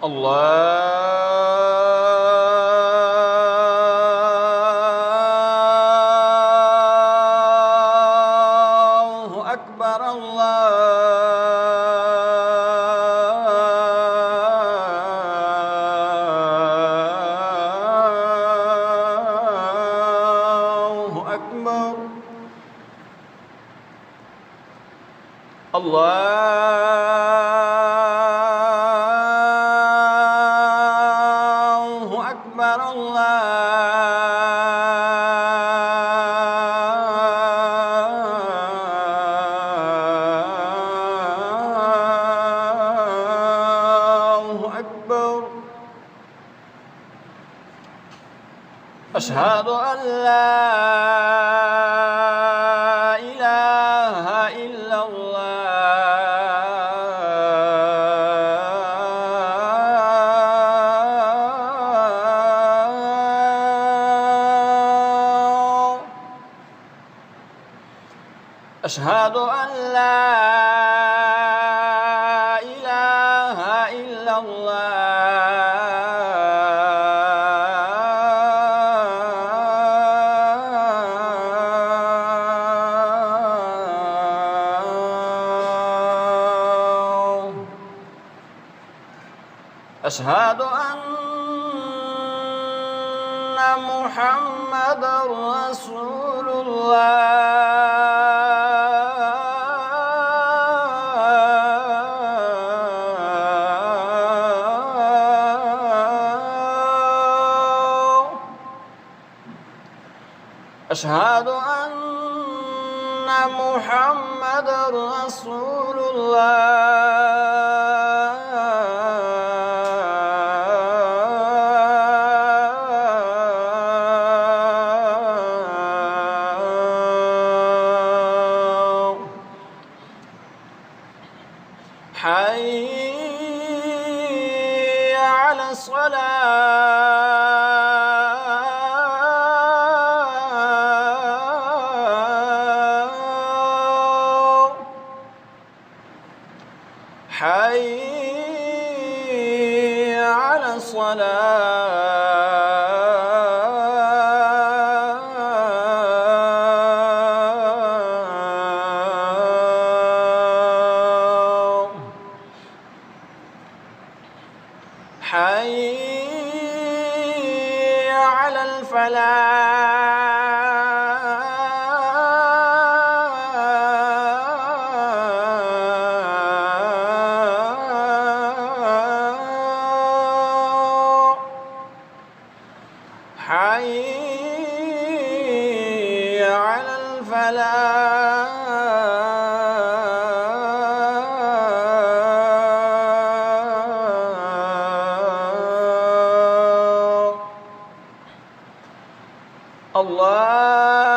الله أكبر الله أكبر الله أكبر الله أكبر أشهد أن لا إله إلا الله أشهد أن لا إله إلا الله أشهد أن محمدًا رسول الله أشهد أن محمدًا رسول الله حي على الصلاة حي على الصلاة حي على الفلاح حي على الفلاح الله